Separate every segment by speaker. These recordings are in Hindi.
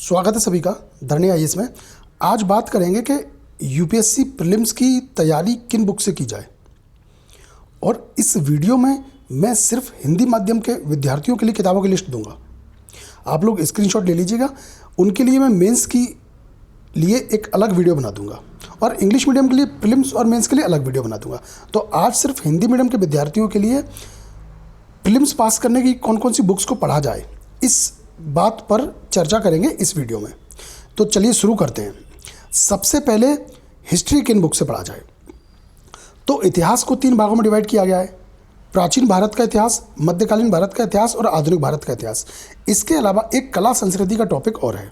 Speaker 1: स्वागत है सभी का धरनी आईएएस में। आज बात करेंगे कि यूपीएससी प्रीलिम्स की तैयारी किन बुक से की जाए। और इस वीडियो में मैं सिर्फ हिंदी माध्यम के विद्यार्थियों के लिए किताबों की लिस्ट दूंगा। आप लोग स्क्रीनशॉट ले लीजिएगा। उनके लिए मैं मेंस की लिए एक अलग वीडियो बना दूंगा और इंग्लिश मीडियम के लिए प्रीलिम्स और मेंस के लिए अलग वीडियो बना दूंगा। तो आज सिर्फ हिंदी मीडियम के विद्यार्थियों के लिए प्रीलिम्स पास करने की कौन कौन सी बुक्स को पढ़ा जाए, इस बात पर चर्चा करेंगे इस वीडियो में। तो चलिए शुरू करते हैं। सबसे पहले हिस्ट्री किन बुक से पढ़ा जाए। तो इतिहास को 3 भागों में डिवाइड किया गया है। प्राचीन भारत का इतिहास, मध्यकालीन भारत का इतिहास और आधुनिक भारत का इतिहास। इसके अलावा एक कला संस्कृति का टॉपिक और है।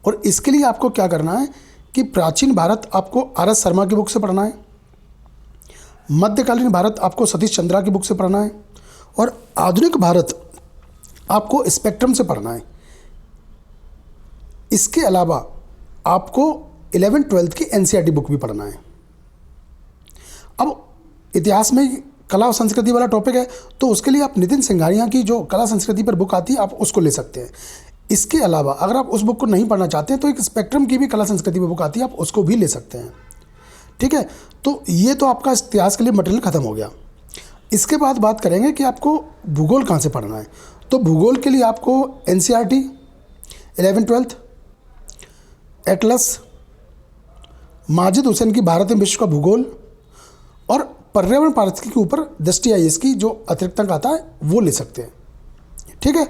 Speaker 1: और इसके लिए आपको क्या करना है कि प्राचीन भारत आपको आर.एस. शर्मा की बुक से पढ़ना है, मध्यकालीन भारत आपको सतीश चंद्रा की बुक से पढ़ना है और आधुनिक भारत आपको स्पेक्ट्रम से पढ़ना है। इसके अलावा आपको 11th-12th की एनसीईआरटी बुक भी पढ़ना है। अब इतिहास में कला और संस्कृति वाला टॉपिक है, तो उसके लिए आप नितिन सिंघानिया की जो कला संस्कृति पर बुक आती है आप उसको ले सकते हैं। इसके अलावा अगर आप उस बुक को नहीं पढ़ना चाहते हैं तो एक स्पेक्ट्रम की भी कला संस्कृति पर बुक आती है, आप उसको भी ले सकते हैं। ठीक है, तो ये तो आपका इतिहास के लिए मटेरियल खत्म हो गया। इसके बाद बात करेंगे कि आपको भूगोल कहाँ से पढ़ना है। तो भूगोल के लिए आपको NCERT, 11th-12th, Atlas, Majid Hussain की भारत में विश्व का भूगोल और पर्यावरण पारिस्थितिकी के ऊपर दृष्टि आईएएस की जो अतिरिक्त अंक आता है वो ले सकते हैं। ठीक है,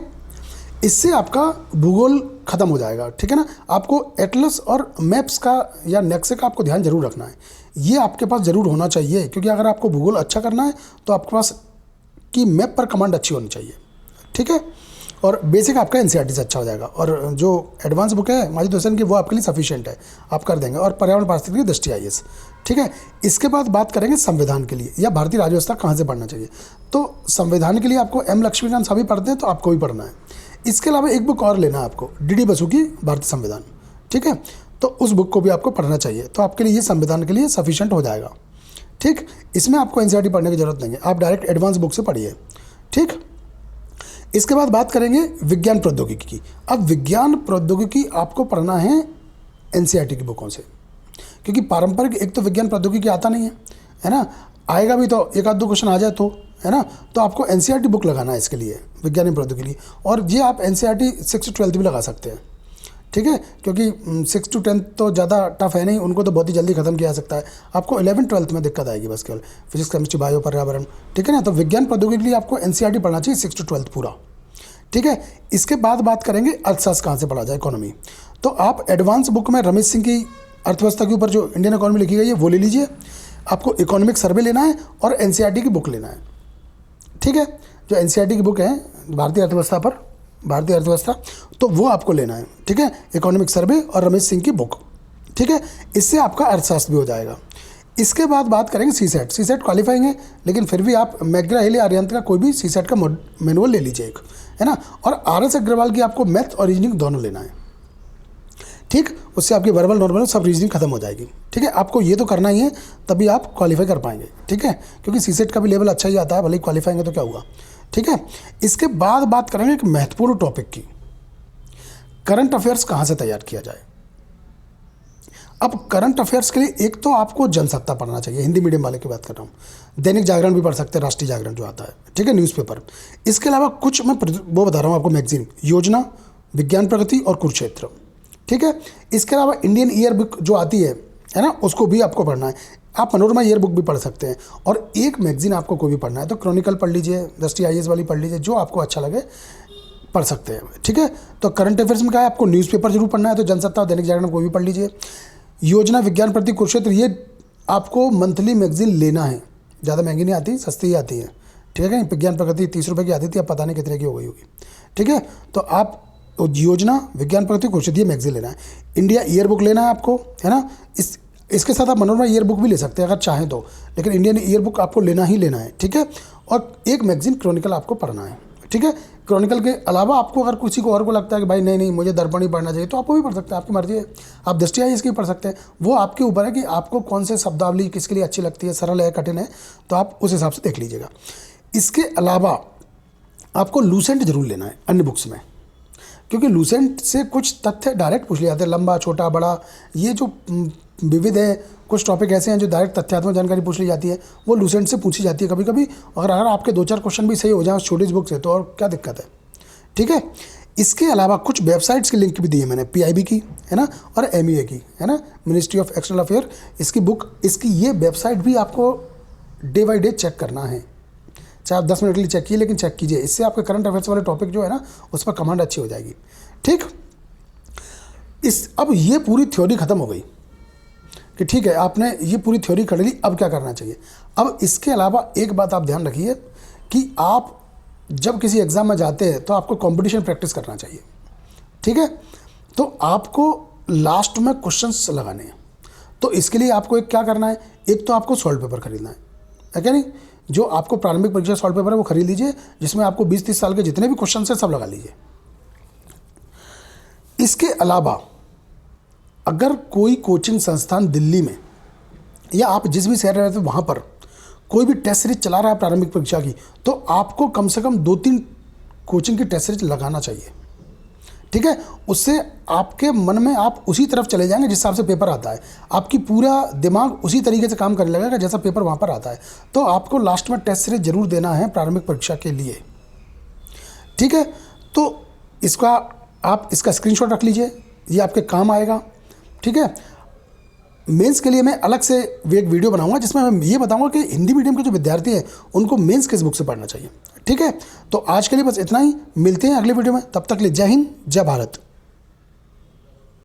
Speaker 1: इससे आपका भूगोल खत्म हो जाएगा। ठीक है ना। आपको एटलस और मैप्स का या नेक्से का आपको ध्यान जरूर रखना है। ये आपके पास ज़रूर होना चाहिए, क्योंकि अगर आपको भूगोल अच्छा करना है तो आपके पास की मैप पर कमांड अच्छी होनी चाहिए। ठीक है, और बेसिक आपका एनसीईआरटी से अच्छा हो जाएगा। और जो एडवांस बुक है माजिद हुसैन की वो आपके लिए सफिशिएंट है, आप कर देंगे। और पर्यावरण पारिस्थितिकी की दृष्टि आईएएस। ठीक है, इसके बाद बात करेंगे संविधान के लिए या भारतीय राज्य व्यवस्था कहाँ से पढ़ना चाहिए। तो संविधान के लिए आपको एम लक्ष्मीकांत सभी पढ़ते हैं तो आपको भी पढ़ना है। इसके अलावा एक बुक और लेना है आपको, डी बसु की भारतीय संविधान। ठीक है, तो उस बुक को भी आपको पढ़ना चाहिए। तो आपके लिए ये संविधान के लिए सफिशिएंट हो जाएगा। ठीक, इसमें आपको एनसीईआरटी पढ़ने की जरूरत नहीं है, आप डायरेक्ट एडवांस बुक से पढ़िए। ठीक, इसके बाद बात करेंगे विज्ञान प्रौद्योगिकी की। अब विज्ञान प्रौद्योगिकी आपको पढ़ना है एनसीईआरटी की बुकों से, क्योंकि पारंपरिक एक तो विज्ञान प्रौद्योगिकी आता नहीं है ना। आएगा भी तो एक आध दो क्वेश्चन आ जाए तो, है ना। तो आपको एनसीईआरटी बुक लगाना है इसके लिए, विज्ञान प्रौद्योगिकी। और ये आप एनसीईआरटी 6 to 12th भी लगा सकते हैं। ठीक है, क्योंकि 6 to 10th तो ज़्यादा टफ है नहीं, उनको तो बहुत ही जल्दी खत्म किया जा सकता है। आपको 11th-12th में दिक्कत आएगी बस केवल, फिजिक्स, केमिस्ट्री, बायो, पर्यावरण। ठीक है ना। तो विज्ञान प्रौद्योगिकी के लिए आपको एनसीईआरटी पढ़ना चाहिए 6 to 12th पूरा। ठीक है, इसके बाद बात करेंगे अर्थशास्त्र कहाँ से पढ़ा जाए, इकोनॉमी। तो आप एडवांस बुक में रमेश सिंह की अर्थव्यवस्था के ऊपर जो इंडियन इकोनॉमी लिखी गई है वो ले लीजिए। आपको इकोनॉमिक सर्वे लेना है और एनसीईआरटी की बुक लेना है। ठीक है, जो एनसीईआरटी की बुक है भारतीय अर्थव्यवस्था पर, भारतीय अर्थव्यवस्था, तो वो आपको लेना है। ठीक है, इकोनॉमिक सर्वे और रमेश सिंह की बुक। ठीक है, इससे आपका अर्थशास्त्र भी हो जाएगा। इसके बाद बात करेंगे सीसेट क्वालिफाइंग है, लेकिन फिर भी आप मैग्रा हिल या आर्यंत का कोई भी सीसेट का मैनुअल ले लीजिए एक, है ना। और आर.एस. अग्रवाल की आपको मैथ और रीजनिंग दोनों लेना है। ठीक, उससे आपकी वर्बल नॉर्मल सब रीजनिंग खत्म हो जाएगी। ठीक है, आपको ये तो करना ही है, तभी आप क्वालिफाई कर पाएंगे। ठीक है, क्योंकि सीसेट का भी लेवल अच्छा ही आता है, भले ही क्वालिफाइंग है तो क्या हुआ। ठीक है, इसके बाद बात करेंगे एक महत्वपूर्ण टॉपिक की, करंट अफेयर्स कहाँ से तैयार किया जाए। अब करंट अफेयर्स के लिए एक तो आपको जनसत्ता पढ़ना चाहिए, हिंदी मीडियम वाले की बात कर रहा हूँ। दैनिक जागरण भी पढ़ सकते हैं, राष्ट्रीय जागरण जो आता है। ठीक है, न्यूज़पेपर। इसके अलावा कुछ मैं वो बता रहा हूँ आपको, मैगजीन, योजना, विज्ञान प्रगति और कुरुक्षेत्र। ठीक है, इसके अलावा इंडियन ईयर बुक जो आती है ना, उसको भी आपको पढ़ना है। आप मनोरमा ईयर बुक भी पढ़ सकते हैं। और एक मैगजीन आपको कोई भी पढ़ना है तो क्रॉनिकल पढ़ लीजिए, दृष्टि आईएएस वाली पढ़ लीजिए, जो आपको अच्छा लगे पढ़ सकते हैं। ठीक है, तो करंट अफेयर्स में क्या है, आपको न्यूज़पेपर जरूर पढ़ना है, तो जनसत्ता और दैनिक जागरण कोई भी पढ़ लीजिए। योजना, विज्ञान प्रगति, कुरुक्षेत्र, ये आपको मंथली मैगजीन लेना है, ज़्यादा महंगी नहीं आती, सस्ती ही आती है। ठीक है, विज्ञान प्रगति 30 रुपये की आती थी, अब पता नहीं कितने की हो गई होगी। ठीक है, तो आप योजना, विज्ञान प्रगति, कुरुक्षेत्र, ये मैगजीन लेना है। इंडिया ईयर बुक लेना है आपको, है ना। इसके साथ आप मनोरमा ईयर बुक भी ले सकते हैं अगर चाहें तो, लेकिन इंडियन ईयर बुक आपको लेना ही लेना है। ठीक है, और एक मैगजीन क्रॉनिकल आपको पढ़ना है। ठीक है, क्रॉनिकल के अलावा आपको अगर किसी को और को लगता है कि भाई नहीं मुझे दर्पण ही पढ़ना चाहिए, तो आप वो भी पढ़ सकते हैं, आपकी मर्जी है। आप दृष्टि आईएएस की पढ़ सकते हैं, वो आपके ऊपर है कि आपको कौन से शब्दावली किसके लिए अच्छी लगती है, सरल है, कठिन है, तो आप उस हिसाब से देख लीजिएगा। इसके अलावा आपको लूसेंट जरूर लेना है अन्य बुक्स में, क्योंकि लूसेंट से कुछ तथ्य डायरेक्ट पूछ लिए जाते हैं, लंबा छोटा बड़ा, ये जो विविध है, कुछ टॉपिक ऐसे हैं जो डायरेक्ट तथ्यात्मक जानकारी पूछ ली जाती है, वो लूसेंट से पूछी जाती है कभी कभी। अगर आपके 2-4 क्वेश्चन भी सही हो जाए उस छोटी सी बुक से तो और क्या दिक्कत है, ठीक है। इसके अलावा कुछ वेबसाइट्स की लिंक भी दी है मैंने, PIB की है ना, और MEA की है ना, मिनिस्ट्री ऑफ एक्सटर्नल अफेयर, इसकी बुक, इसकी ये वेबसाइट भी आपको डे बाई डे चेक करना है, चाहे आप 10 मिनट के लिए चेक कीजिए, लेकिन चेक कीजिए, इससे आपके करंट अफेयर्स वाले टॉपिक जो है ना उस पर कमांड अच्छी हो जाएगी, ठीक। अब ये पूरी थ्योरी खत्म हो गई कि ठीक है आपने ये पूरी थ्योरी कर ली, अब क्या करना चाहिए। अब इसके अलावा एक बात आप ध्यान रखिए कि आप जब किसी एग्ज़ाम में जाते हैं तो आपको कंपटीशन प्रैक्टिस करना चाहिए, ठीक है। तो आपको लास्ट में क्वेश्चंस लगाने हैं, तो इसके लिए आपको एक क्या करना है, एक तो आपको सॉल्व पेपर खरीदना है क्या नहीं, जो आपको प्रारंभिक परीक्षा सॉल्व पेपर है वो खरीद लीजिए, जिसमें आपको 20-30 साल के जितने भी क्वेश्चन हैं सब लगा लीजिए। इसके अलावा अगर कोई कोचिंग संस्थान दिल्ली में या आप जिस भी शहर में रहते हो वहाँ पर कोई भी टेस्ट सीरीज चला रहा है प्रारंभिक परीक्षा की, तो आपको कम से कम 2-3 कोचिंग की टेस्ट सीरीज लगाना चाहिए, ठीक है। उससे आपके मन में आप उसी तरफ चले जाएंगे जिस हिसाब से पेपर आता है, आपकी पूरा दिमाग उसी तरीके से काम करने लगेगा जैसा पेपर वहाँ पर आता है। तो आपको लास्ट में टेस्ट सीरीज जरूर देना है प्रारंभिक परीक्षा के लिए, ठीक है। तो आप इसका स्क्रीनशॉट रख लीजिए, ये आपके काम आएगा, ठीक है। मेंस के लिए मैं अलग से एक वीडियो बनाऊंगा जिसमें मैं ये बताऊंगा कि हिंदी मीडियम के जो विद्यार्थी हैं उनको मेंस किस बुक से पढ़ना चाहिए, ठीक है। तो आज के लिए बस इतना ही, मिलते हैं अगले वीडियो में, तब तक के लिए जय हिंद जय भारत।